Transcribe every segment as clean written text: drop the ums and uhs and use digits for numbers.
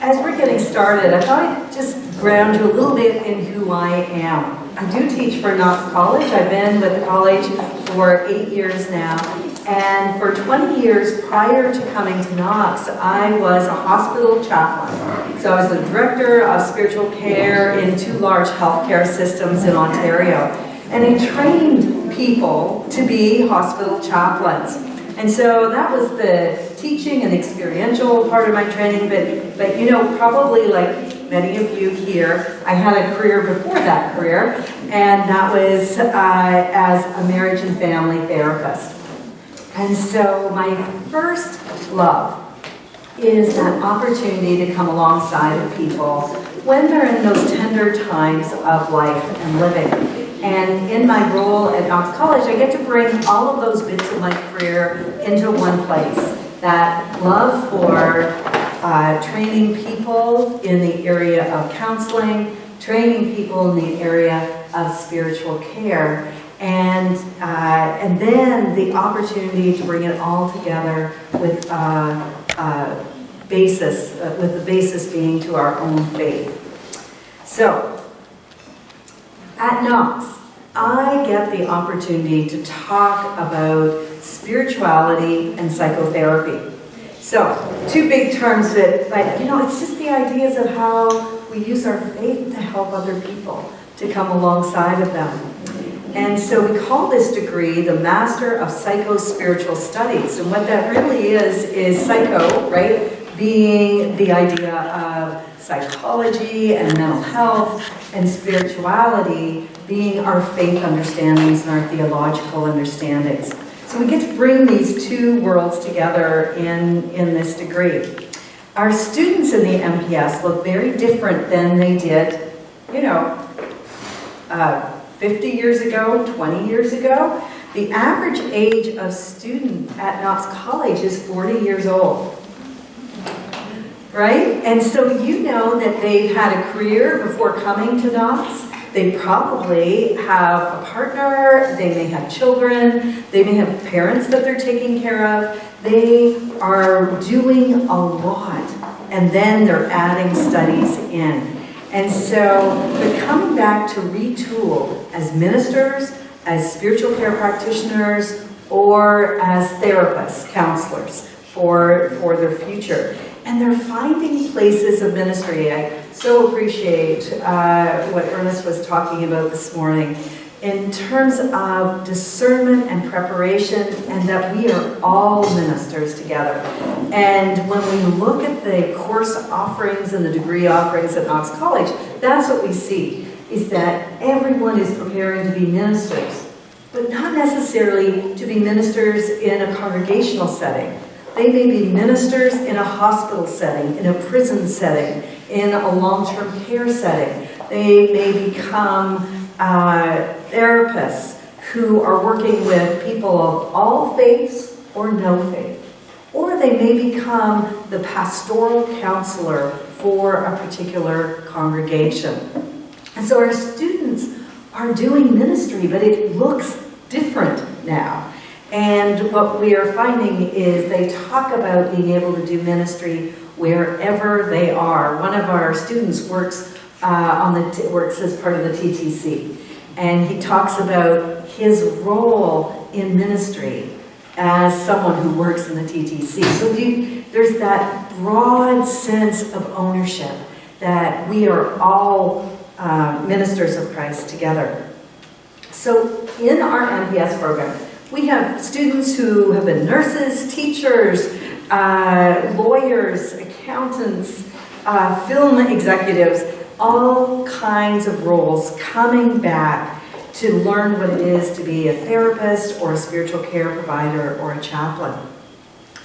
as we're getting started, I thought I'd just ground you a little bit in who I am. I do teach for Knox College. I've been with the college for 8 years now. And for 20 years prior to coming to Knox, I was a hospital chaplain. So I was the director of spiritual care in 2 large healthcare systems in Ontario. And I trained people to be hospital chaplains. And so that was the teaching and experiential part of my training, but you know, probably like many of you here, I had a career before that career, and that was as a marriage and family therapist. And so my first love is that opportunity to come alongside of people when they're in those tender times of life and living. And in my role at Knox College, I get to bring all of those bits of my career into one place. That love for training people in the area of counseling, training people in the area of spiritual care, and then the opportunity to bring it all together with the basis being to our own faith. So, at Knox, I get the opportunity to talk about spirituality and psychotherapy. So, 2 big terms, but you know, it's just the ideas of how we use our faith to help other people, to come alongside of them. And so we call this degree the Master of Psycho-Spiritual Studies. And what that really is psycho, right? Being the idea of psychology and mental health, and spirituality being our faith understandings and our theological understandings. So we get to bring these 2 worlds together in this degree. Our students in the MPS look very different than they did, you know, 50 years ago, 20 years ago. The average age of student at Knox College is 40 years old. Right? And so you know that they've had a career before coming to Knox. They probably have a partner, they may have children, they may have parents that they're taking care of. They are doing a lot, and then they're adding studies in. And so they're coming back to retool as ministers, as spiritual care practitioners, or as therapists, counselors for their future. And they're finding places of ministry. I so appreciate what Ernest was talking about this morning in terms of discernment and preparation, and that we are all ministers together. And when we look at the course offerings and the degree offerings at Knox College, that's what we see, is that everyone is preparing to be ministers, but not necessarily to be ministers in a congregational setting. They may be ministers in a hospital setting, in a prison setting, in a long-term care setting. They may become therapists who are working with people of all faiths or no faith. Or they may become the pastoral counselor for a particular congregation. And so our students are doing ministry, but it looks different now. And what we are finding is they talk about being able to do ministry wherever they are. One of our students works as part of the TTC, and he talks about his role in ministry as someone who works in the TTC. So there's that broad sense of ownership that we are all ministers of Christ together. So in our MPS program, we have students who have been nurses, teachers, lawyers, accountants, film executives, all kinds of roles coming back to learn what it is to be a therapist or a spiritual care provider or a chaplain.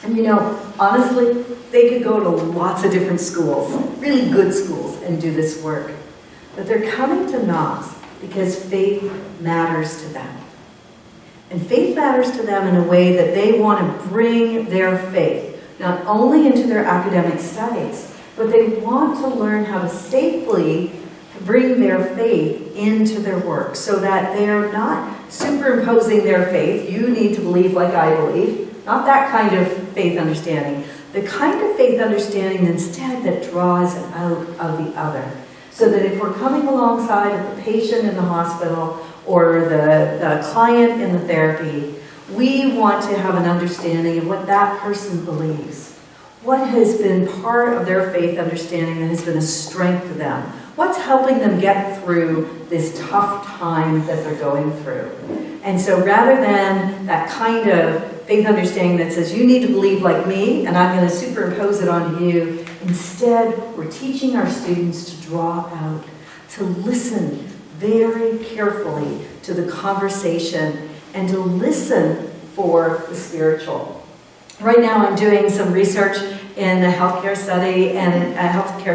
And you know, honestly, they could go to lots of different schools, really good schools, and do this work. But they're coming to Knox because faith matters to them. And faith matters to them in a way that they want to bring their faith, not only into their academic studies, but they want to learn how to safely bring their faith into their work so that they're not superimposing their faith. You need to believe like I believe. Not that kind of faith understanding, The kind of faith understanding instead that draws out of the other. So that if we're coming alongside of the patient in the hospital or the client in the therapy, we want to have an understanding of what that person believes. What has been part of their faith understanding that has been a strength to them? What's helping them get through this tough time that they're going through? And so rather than that kind of faith understanding that says, you need to believe like me, and I'm going to superimpose it onto you, instead, we're teaching our students to draw out, to listen very carefully to the conversation, and to listen for the spiritual. Right now I'm doing some research in a healthcare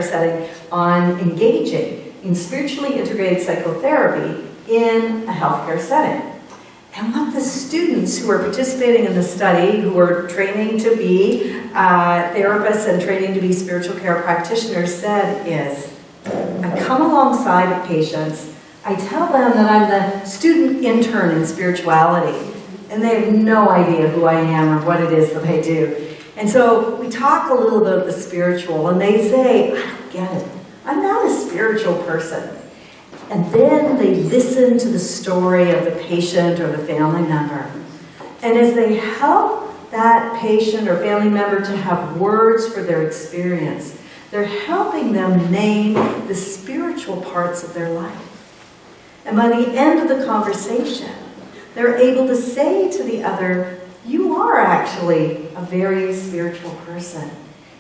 setting on engaging in spiritually integrated psychotherapy in a healthcare setting. And what the students who are participating in the study, who are training to be therapists and training to be spiritual care practitioners, said is, I come alongside of patients, I tell them that I'm the student intern in spirituality, and they have no idea who I am or what it is that I do. And so we talk a little about the spiritual, and they say, I don't get it. I'm not a spiritual person. And then they listen to the story of the patient or the family member. And as they help that patient or family member to have words for their experience, they're helping them name the spiritual parts of their life. And by the end of the conversation, they're able to say to the other, you are actually a very spiritual person.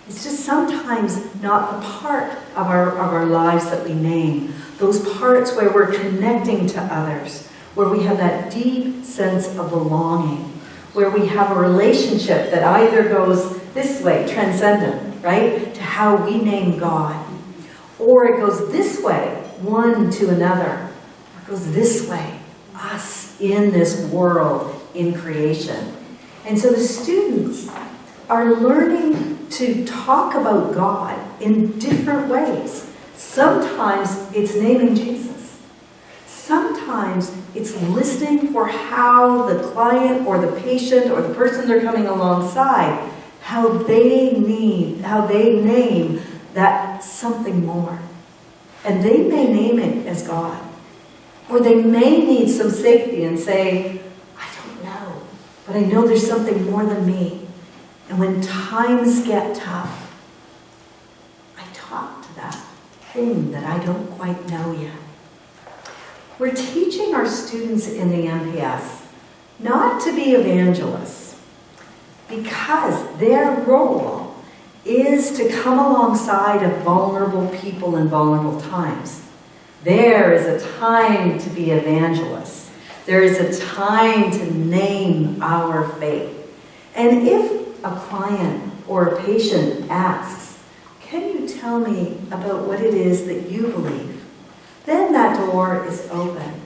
It's just sometimes not the part of our lives that we name. Those parts where we're connecting to others, where we have that deep sense of belonging, where we have a relationship that either goes this way, transcendent, right, to how we name God, or it goes this way, one to another, or it goes this way, us in this world, in creation. And so the students are learning to talk about God in different ways. Sometimes it's naming Jesus. Sometimes it's listening for how the client or the patient or the person they're coming alongside, how they name that something more. And they may name it as God. Or they may need some safety and say, I don't know, but I know there's something more than me. And when times get tough, I talk to that thing that I don't quite know yet. We're teaching our students in the MPS not to be evangelists, because their role is to come alongside of vulnerable people in vulnerable times. There is a time to be evangelists. There is a time to name our faith. And if a client or a patient asks, can you tell me about what it is that you believe? Then that door is open.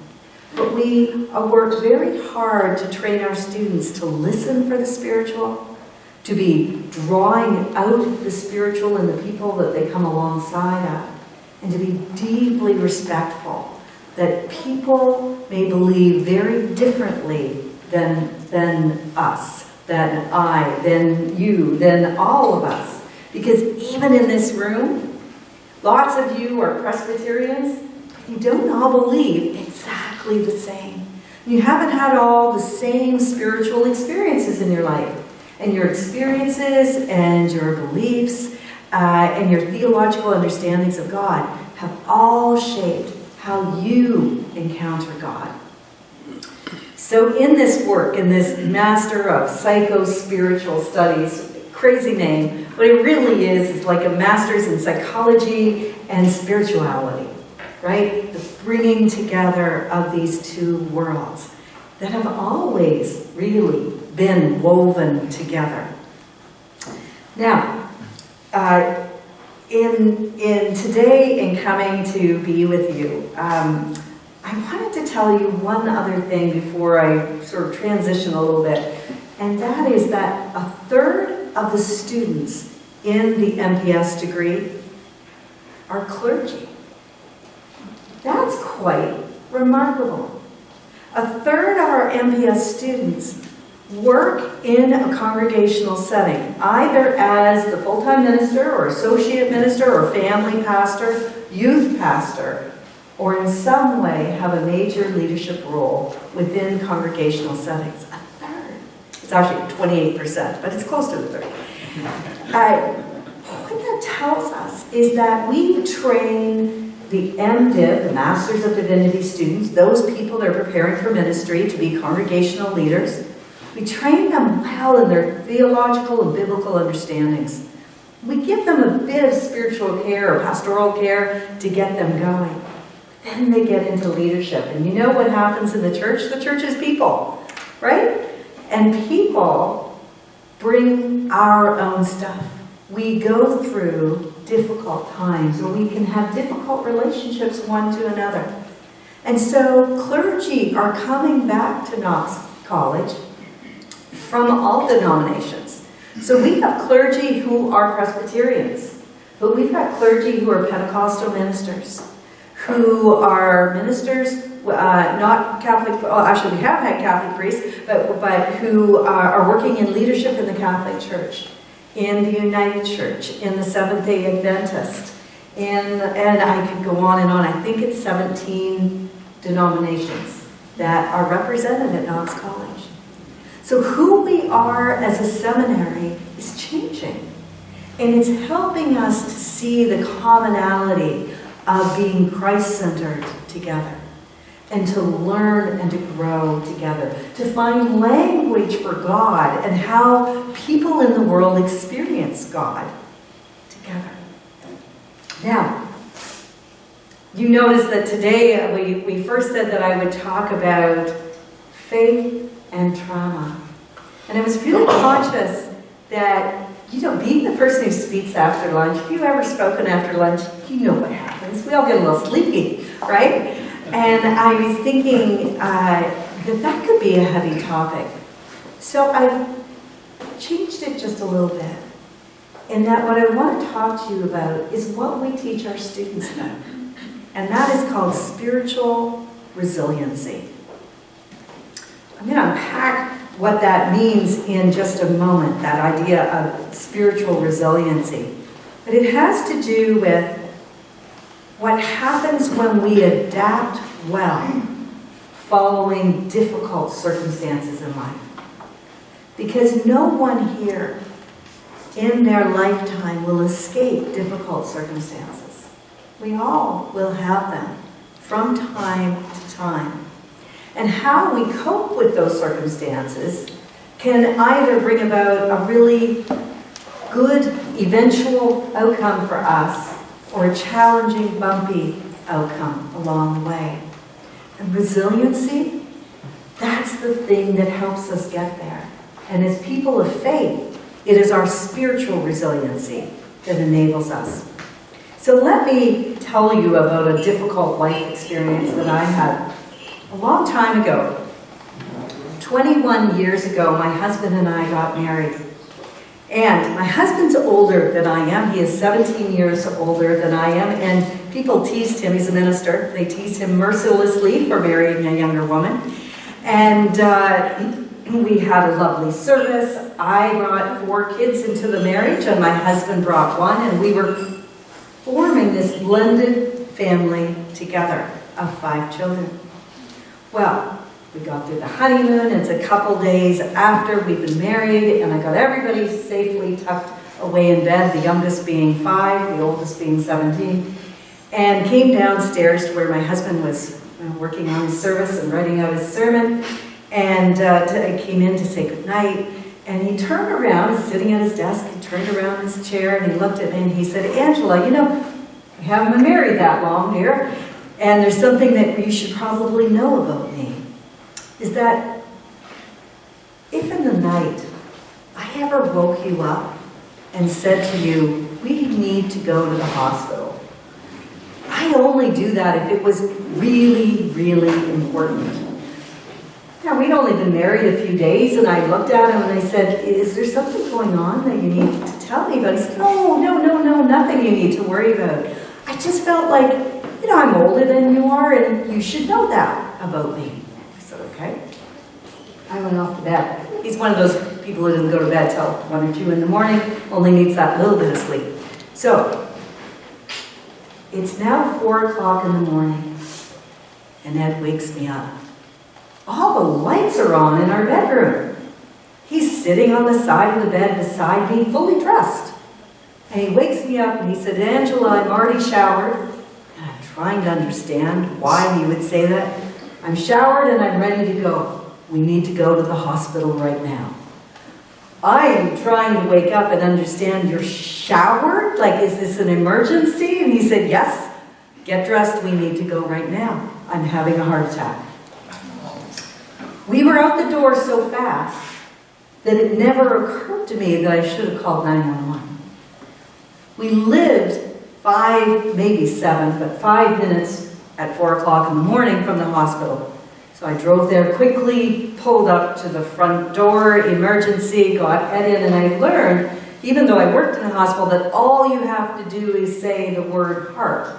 But we work very hard to train our students to listen for the spiritual, to be drawing out the spiritual in the people that they come alongside of, and to be deeply respectful that people may believe very differently than us, than I, than you, than all of us. Because even in this room, lots of you are Presbyterians, but you don't all believe exactly the same. You haven't had all the same spiritual experiences in your life. And your experiences and your beliefs and your theological understandings of God have all shaped how you encounter God. So in this work, in this Master of Psycho-Spiritual Studies, crazy name, what it really is like a master's in psychology and spirituality, right? The bringing together of these two worlds that have always really been woven together. Now, in today, in coming to be with you, I wanted to tell you one other thing before I sort of transition a little bit, and that is that 1/3 of the students in the MPS degree are clergy. That's quite remarkable. 1/3 of our MPS students work in a congregational setting, either as the full-time minister or associate minister or family pastor, youth pastor, or in some way have a major leadership role within congregational settings. A third. It's actually 28%, but it's close to a third. What that tells us is that we train the MDiv, the Masters of Divinity students, those people that are preparing for ministry to be congregational leaders. We train them well in their theological and biblical understandings. We give them a bit of spiritual care or pastoral care to get them going. Then they get into leadership. And you know what happens in the church? The church is people, right? And people bring our own stuff. We go through difficult times, or we can have difficult relationships one to another. And so clergy are coming back to Knox College from all denominations. So we have clergy who are Presbyterians, but we've got clergy who are Pentecostal ministers, who are ministers, not Catholic, well, actually we have had Catholic priests, but who are working in leadership in the Catholic Church, in the United Church, in the Seventh-day Adventist, and I could go on and on. I think it's 17 denominations that are represented at Knox College. So who we are as a seminary is changing. And it's helping us to see the commonality of being Christ-centered together, and to learn and to grow together, to find language for God and how people in the world experience God together. Now, you notice that today we first said that I would talk about faith and trauma. And I was feeling conscious that, being the person who speaks after lunch, if you've ever spoken after lunch, you know what happens. We all get a little sleepy, right? And I was thinking that could be a heavy topic. So I've changed it just a little bit. In that what I want to talk to you about is what we teach our students about. And that is called spiritual resiliency. I'm going to unpack what that means in just a moment, that idea of spiritual resiliency. But it has to do with what happens when we adapt well following difficult circumstances in life. Because no one here in their lifetime will escape difficult circumstances. We all will have them from time to time. And how we cope with those circumstances can either bring about a really good eventual outcome for us, or a challenging, bumpy outcome along the way. And resiliency, that's the thing that helps us get there. And as people of faith, it is our spiritual resiliency that enables us. So let me tell you about a difficult life experience that I had a long time ago. 21 years ago, my husband and I got married. And my husband's older than I am. He is 17 years older than I am. And people teased him. He's a minister. They teased him mercilessly for marrying a younger woman. And we had a lovely service. I brought 4 kids into the marriage, and my husband brought 1. And we were forming this blended family together of 5 children. Well, we got through the honeymoon. It's a couple days after we've been married, and I got everybody safely tucked away in bed, the youngest being 5, the oldest being 17, and came downstairs to where my husband was working on his service and writing out his sermon, and I came in to say goodnight, and he turned around, he's sitting at his desk, he turned around in his chair, and he looked at me, and he said, "Angela, we haven't been married that long, dear, and there's something that you should probably know about me. Is that if in the night I ever woke you up and said to you, we need to go to the hospital, I'd only do that if it was really, really important." Now, we'd only been married a few days, and I looked at him and I said, "Is there something going on that you need to tell me about?" He said, No, nothing you need to worry about. I just felt like, I'm older than you are, and you should know that about me." I said, "Okay." I went off to bed. He's one of those people who doesn't go to bed till 1 or 2 in the morning, only needs that little bit of sleep. So, it's now 4 o'clock in the morning, and Ed wakes me up. All the lights are on in our bedroom. He's sitting on the side of the bed beside me, fully dressed. And he wakes me up and he said, Angela, I'm already showered. And I'm trying to understand why he would say that. I'm showered and I'm ready to go. We need to go to the hospital right now. I am trying to wake up and understand, you're showered? Like, is this an emergency? And he said, yes. Get dressed, we need to go right now. I'm having a heart attack. We were out the door so fast that it never occurred to me that I should have called 911. We lived 5, maybe 7, but 5 minutes at 4 o'clock in the morning from the hospital. So I drove there quickly, pulled up to the front door, emergency, got Ed in, and I learned, even though I worked in the hospital, that all you have to do is say the word heart,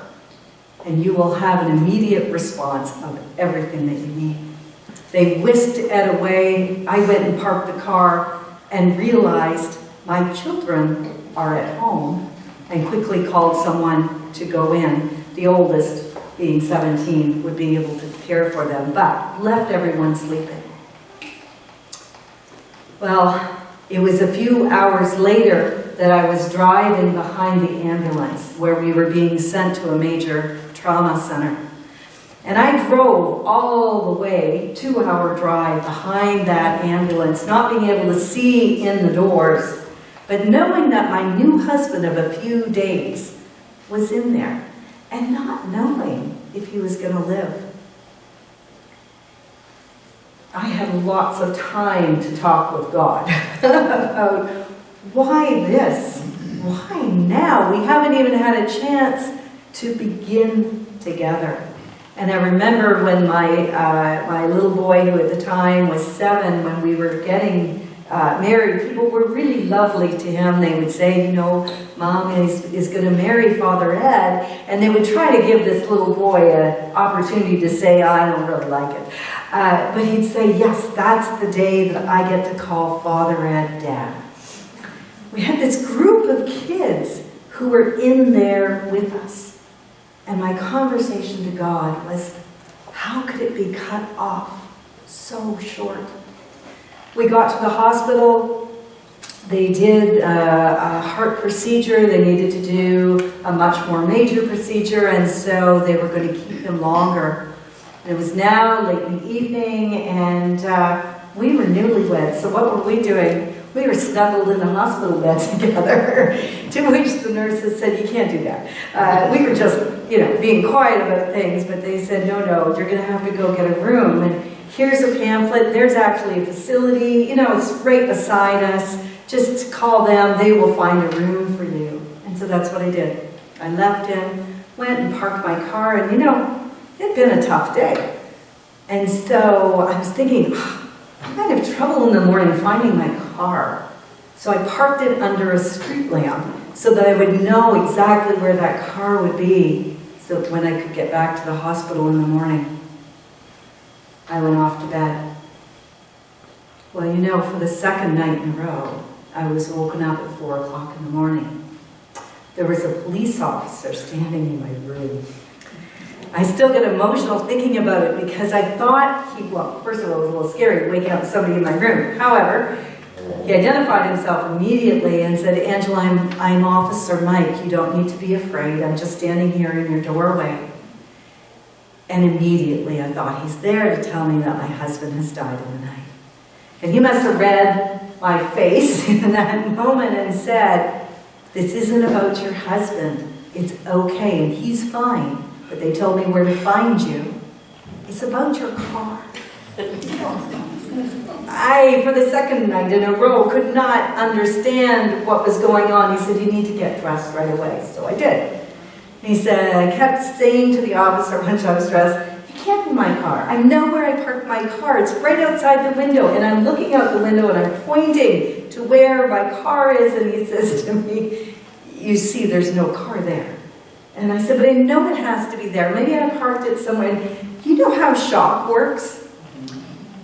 and you will have an immediate response of everything that you need. They whisked Ed away. I went and parked the car and realized my children are at home, and quickly called someone to go in. The oldest, being 17, would be able to care for them, but left everyone sleeping. Well, it was a few hours later that I was driving behind the ambulance where we were being sent to a major trauma center. And I drove all the way, 2-hour drive behind that ambulance, not being able to see in the doors, but knowing that my new husband of a few days was in there, and not knowing if he was going to live. I had lots of time to talk with God about why this? Why now? We haven't even had a chance to begin together. And I remember when my little boy, who at the time was 7, when we were getting married, people were really lovely to him. They would say, you know, Mom is going to marry Father Ed. And they would try to give this little boy an opportunity to say, I don't really like it. But he'd say, yes, that's the day that I get to call Father Ed Dad. We had this group of kids who were in there with us. And my conversation to God was, how could it be cut off so short? We got to the hospital. They did a heart procedure. They needed to do a much more major procedure, and so they were going to keep him longer. And it was now late in the evening, and we were newlyweds. So what were we doing? We were snuggled in the hospital bed together, to which the nurses said, you can't do that. We were just, being quiet about things, but they said, no, you're going to have to go get a room. And here's a pamphlet. There's actually a facility. It's right beside us. Just call them. They will find a room for you. And so that's what I did. I left him, went and parked my car, and it had been a tough day. And so I was thinking, I'm going to have trouble in the morning finding my car. So I parked it under a street lamp so that I would know exactly where that car would be, so that when I could get back to the hospital in the morning. I went off to bed. Well, for the second night in a row, I was woken up at 4 o'clock in the morning. There was a police officer standing in my room. I still get emotional thinking about it because I thought first of all, it was a little scary waking up somebody in my room. However, he identified himself immediately and said, Angela, I'm Officer Mike. You don't need to be afraid. I'm just standing here in your doorway. And immediately I thought, he's there to tell me that my husband has died in the night. And he must have read my face in that moment and said, this isn't about your husband. It's okay, and he's fine. But they told me where to find you. It's about your car. I, for the second night in a row, could not understand what was going on. He said, you need to get dressed right away. So I did. And he said, I kept saying to the officer once I was dressed, it can't be my car. I know where I parked my car. It's right outside the window. And I'm looking out the window and I'm pointing to where my car is. And he says to me, you see, there's no car there. And I said, but I know it has to be there. Maybe I parked it somewhere. You know how shock works?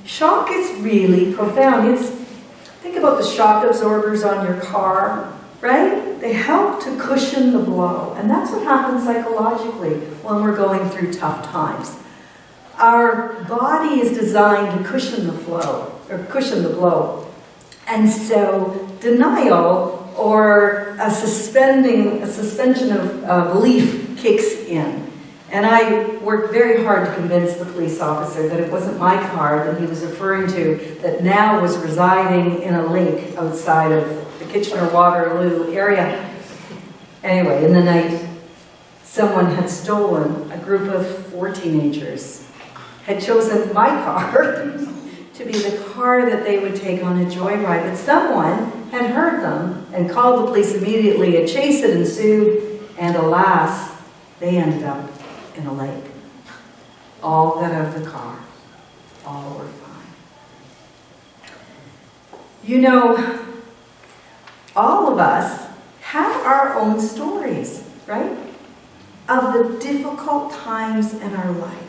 Shock is really profound. Think about the shock absorbers on your car, right? They help to cushion the blow. And that's what happens psychologically when we're going through tough times. Our body is designed to cushion the blow. And so denial or a suspension of belief kicks in. And I worked very hard to convince the police officer that it wasn't my car that he was referring to that now was residing in a lake outside of the Kitchener-Waterloo area. Anyway, in the night, someone had stolen, a group of 4 teenagers had chosen my car to be the car that they would take on a joyride. But someone had heard them and called the police immediately. A chase had ensued, and alas, they ended up in a lake. All got out of the car. All were fine. You know, all of us have our own stories, right? Of the difficult times in our life.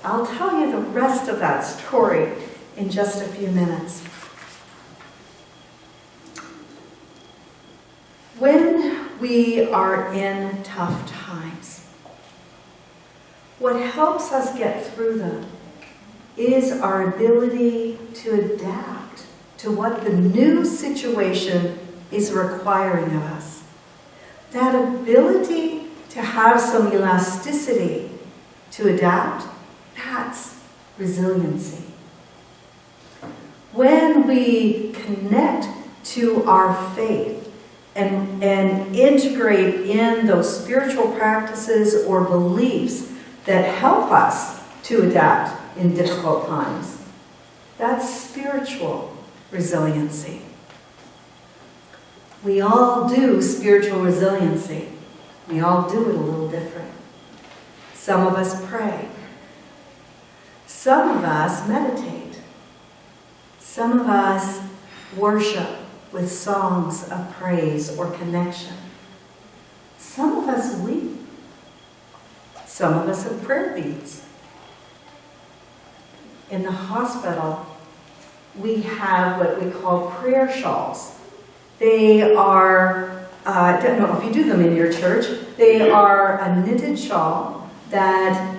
I'll tell you the rest of that story in just a few minutes. When we are in tough times, what helps us get through them is our ability to adapt to what the new situation is requiring of us. That ability to have some elasticity to adapt, that's resiliency. When we connect to our faith and integrate in those spiritual practices or beliefs that help us to adapt in difficult times, that's spiritual resiliency. We all do spiritual resiliency. We all do it a little different. Some of us pray. Some of us meditate. Some of us worship with songs of praise or connection. Some of us weep. Some of us have prayer beads. In the hospital, we have what we call prayer shawls. They are, I don't know if you do them in your church, they are a knitted shawl that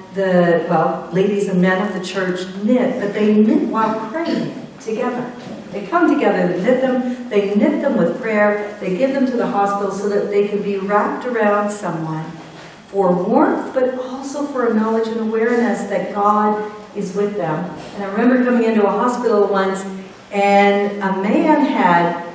ladies and men of the church knit, but they knit while praying together. They come together to knit them, they knit them with prayer, they give them to the hospital so that they can be wrapped around someone for warmth, but also for a knowledge and awareness that God is with them. And I remember coming into a hospital once, and a man had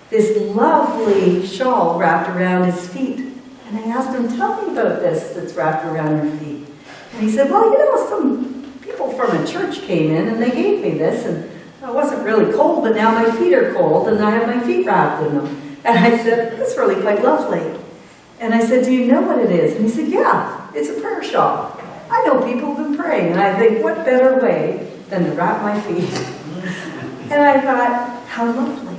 this lovely shawl wrapped around his feet. And I asked him, tell me about this that's wrapped around your feet. And he said, well, some people from a church came in and they gave me this, and I wasn't really cold, but now my feet are cold and I have my feet wrapped in them. And I said, that's really quite lovely. And I said, do you know what it is? And he said, yeah, it's a prayer shawl. I know people have been praying, and I think, what better way than to wrap my feet? And I thought, how lovely.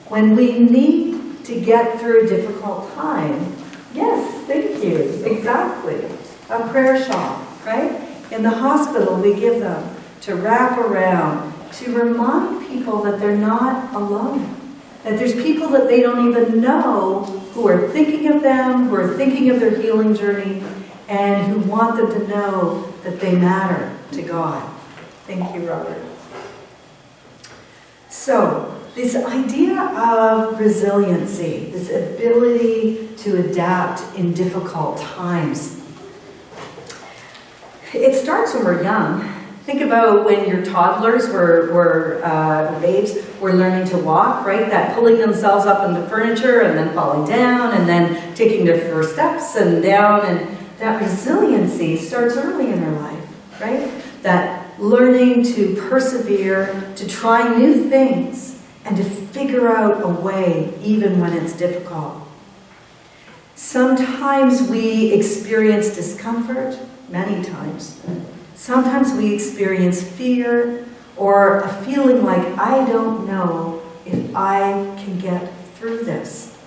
When we need to get through a difficult time, yes, thank you, exactly. A prayer shawl, right? In the hospital, we give them to wrap around, to remind people that they're not alone. That there's people that they don't even know who are thinking of them, who are thinking of their healing journey, and who want them to know that they matter to God. Thank you, Robert. So, this idea of resiliency, this ability to adapt in difficult times, it starts when we're young. Think about when your toddlers babes were learning to walk, right? That pulling themselves up into furniture and then falling down and then taking their first steps and down. And that resiliency starts early in their life, right? That learning to persevere, to try new things, and to figure out a way even when it's difficult. Sometimes we experience discomfort, many times. Sometimes we experience fear or a feeling like, I don't know if I can get through this.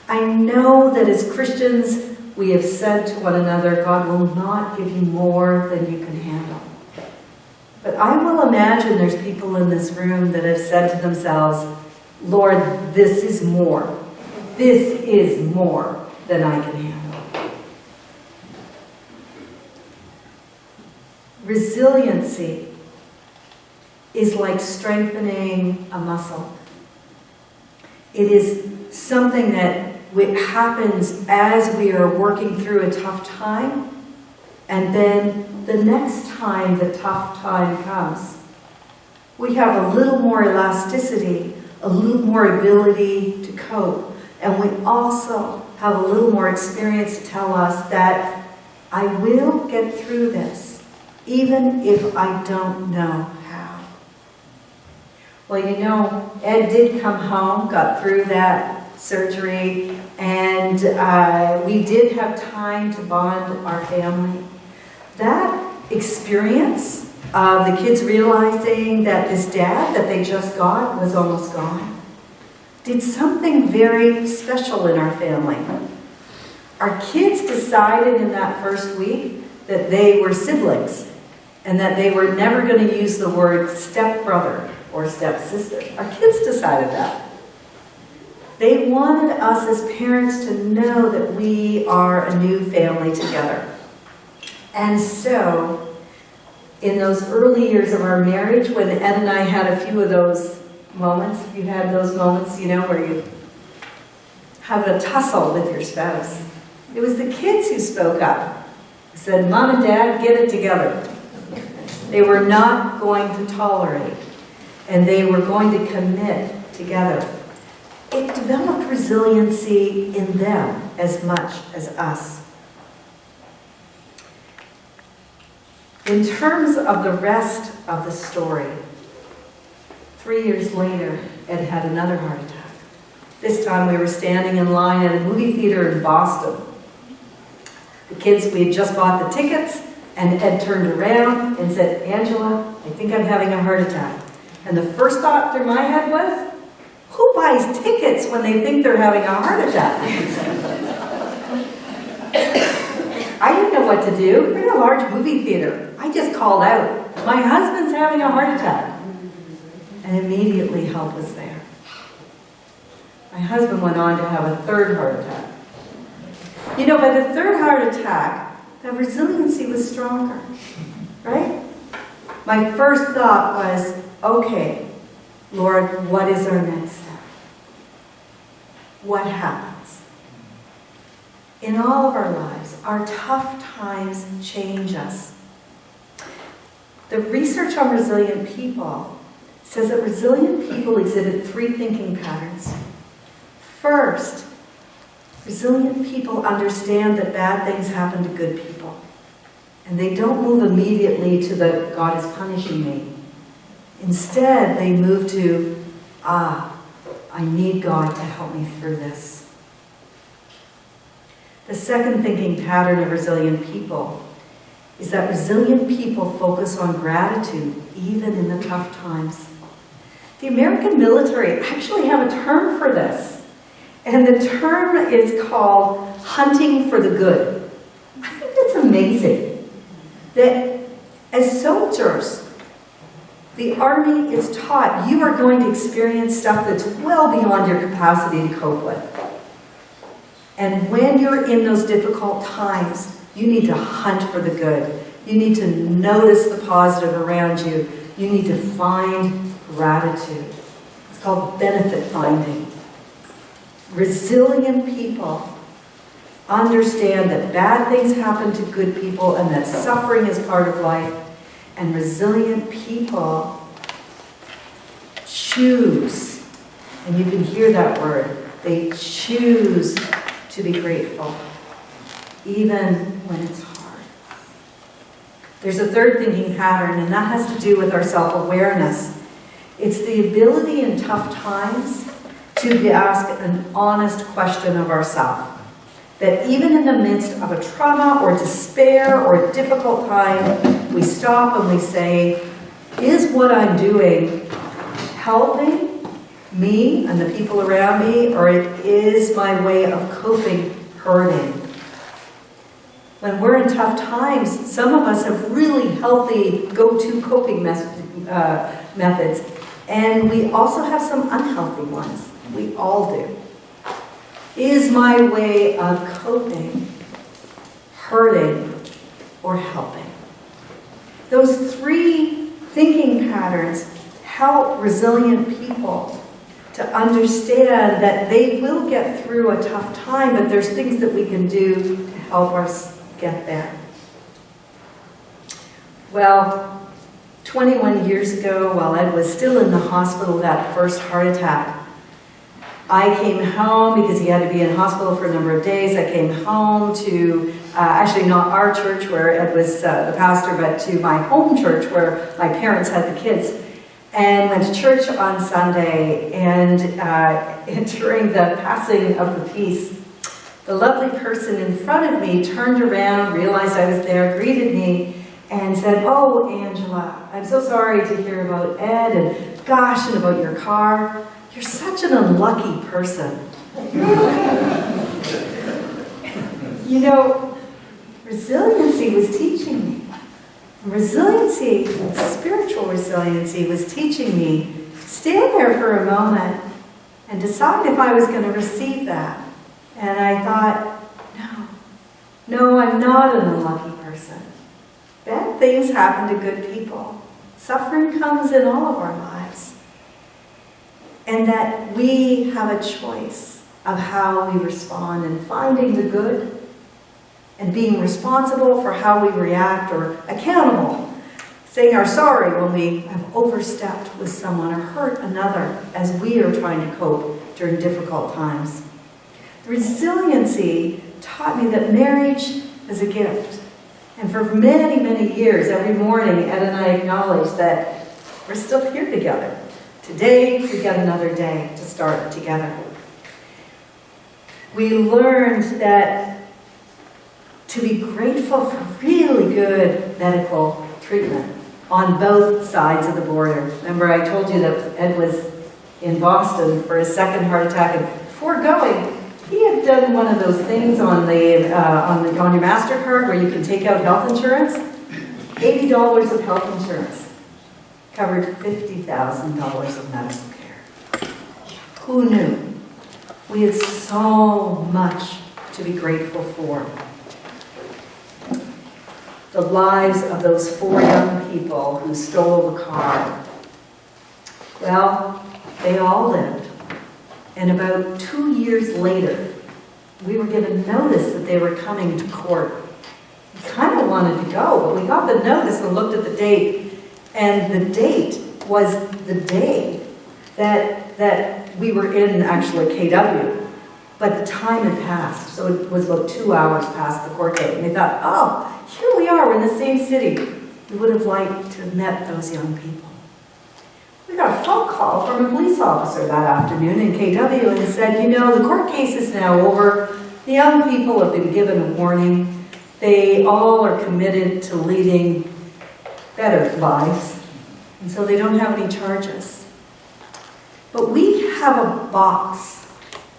I know that as Christians, we have said to one another, God will not give you more than you can handle. But I will imagine there's people in this room that have said to themselves, Lord, this is more. This is more than I can handle. Resiliency is like strengthening a muscle. It is something that happens as we are working through a tough time, and then the next time the tough time comes, we have a little more elasticity, a little more ability to cope, and we also have a little more experience to tell us that I will get through this, even if I don't know how. Well, you know, Ed did come home, got through that surgery, and we did have time to bond our family. That experience of the kids realizing that this dad that they just got was almost gone did something very special in our family. Our kids decided in that first week that they were siblings and that they were never going to use the word stepbrother or stepsister. Our kids decided that. They wanted us as parents to know that we are a new family together. And so, in those early years of our marriage, when Ed and I had a few of those moments, you had those moments, you know, where you have a tussle with your spouse. It was the kids who spoke up. They said, Mom and Dad, get it together. They were not going to tolerate, and they were going to commit together. It developed resiliency in them as much as us. In terms of the rest of the story, 3 years later, Ed had another heart attack. This time we were standing in line at a movie theater in Boston. The kids, we had just bought the tickets, and Ed turned around and said, Angela, I think I'm having a heart attack. And the first thought through my head was, who buys tickets when they think they're having a heart attack? I didn't know what to do. We're in a large movie theater. I just called out, my husband's having a heart attack. And immediately help was there. My husband went on to have a third heart attack. You know, by the third heart attack, the resiliency was stronger, right? My first thought was, okay, Lord, what is our next step? What happens? In all of our lives, our tough times change us. The research on resilient people says that resilient people exhibit three thinking patterns. First, resilient people understand that bad things happen to good people. And they don't move immediately to the God is punishing me. Instead, they move to, I need God to help me through this. The second thinking pattern of resilient people is that resilient people focus on gratitude even in the tough times. The American military actually have a term for this, and the term is called hunting for the good. I think that's amazing that as soldiers, the Army is taught you are going to experience stuff that's well beyond your capacity to cope with. And when you're in those difficult times, you need to hunt for the good. You need to notice the positive around you. You need to find gratitude. It's called benefit finding. Resilient people understand that bad things happen to good people and that suffering is part of life. And resilient people choose, and you can hear that word, they choose to be grateful, even when it's hard. There's a third thinking pattern, and that has to do with our self-awareness. It's the ability in tough times to ask an honest question of ourselves. That even in the midst of a trauma or despair or a difficult time, we stop and we say, is what I'm doing helping me and the people around me, or is my way of coping hurting? When we're in tough times, some of us have really healthy go-to coping methods, and we also have some unhealthy ones. We all do. Is my way of coping hurting or helping? Those three thinking patterns help resilient people to understand that they will get through a tough time, but there's things that we can do to help us get there. Well, 21 years ago, while Ed was still in the hospital, that first heart attack, I came home because he had to be in hospital for a number of days. I came home to, actually not our church where Ed was the pastor, but to my home church where my parents had the kids. And went to church on Sunday, and during the passing of the peace, the lovely person in front of me turned around, realized I was there, greeted me, and said, "Oh, Angela, I'm so sorry to hear about Ed, and gosh, and about your car. You're such an unlucky person." You know, resiliency was teaching me. Resiliency, spiritual resiliency, was teaching me, stand there for a moment and decide if I was going to receive that. And I thought, no, I'm not an unlucky person. Bad things happen to good people. Suffering comes in all of our lives. And that we have a choice of how we respond and finding the good and being responsible for how we react, or accountable, saying our sorry when we have overstepped with someone or hurt another as we are trying to cope during difficult times. Resiliency taught me that marriage is a gift. And for many, many years, every morning, Ed and I acknowledge that we're still here together. Today, we get another day to start together. We learned that to be grateful for really good medical treatment on both sides of the border. Remember, I told you that Ed was in Boston for his second heart attack, and before going, he had done one of those things on your MasterCard where you can take out health insurance. $80 of health insurance covered $50,000 of medical care. Who knew? We had so much to be grateful for. The lives of those 4 young people who stole the car. Well, they all lived. And about 2 years later, we were given notice that they were coming to court. We kind of wanted to go, but we got the notice and looked at the date, and the date was the day that we were in actually KW. But the time had passed, so it was about 2 hours past the court date. And they thought, oh, here we are, we're in the same city. We would have liked to have met those young people. We got a phone call from a police officer that afternoon in KW and said, you know, the court case is now over. The young people have been given a warning. They all are committed to leading better lives, and so they don't have any charges. But we have a box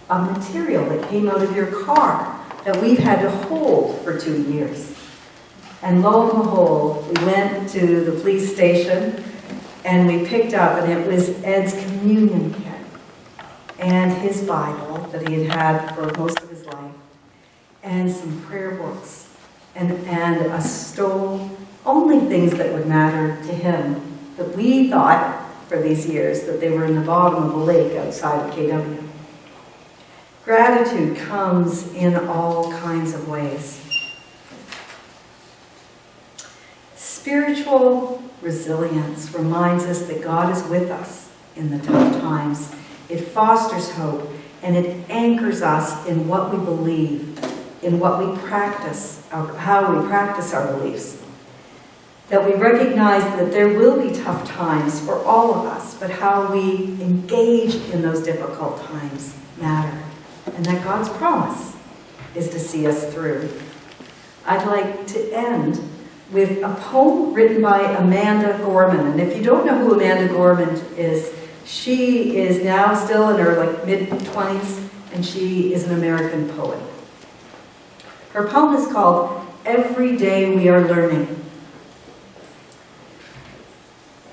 of material that came out of your car that we've had to hold for 2 years. And lo and behold, we went to the police station and we picked up, and it was Ed's communion kit and his Bible that he had had for most of his life, and some prayer books, and a stole, only things that would matter to him, that we thought for these years that they were in the bottom of a lake outside of KW. Gratitude comes in all kinds of ways. Spiritual resilience reminds us that God is with us in the tough times. It fosters hope, and it anchors us in what we believe, in what we practice, how we practice our beliefs. That we recognize that there will be tough times for all of us, but how we engage in those difficult times matter. And that God's promise is to see us through. I'd like to end with a poem written by Amanda Gorman. And if you don't know who Amanda Gorman is, she is now still in her mid-20s, and she is an American poet. Her poem is called every day we are learning.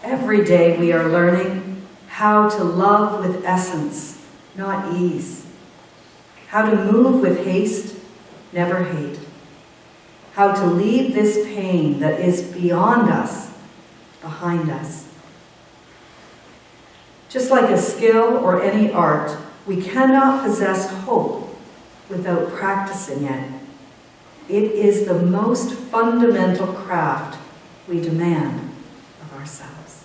Every day we are learning how to love with essence, not ease. How to move with haste, never hate. How to leave this pain that is beyond us, behind us. Just like a skill or any art, we cannot possess hope without practicing it. It is the most fundamental craft we demand of ourselves.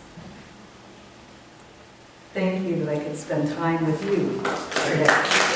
Thank you that I could spend time with you today.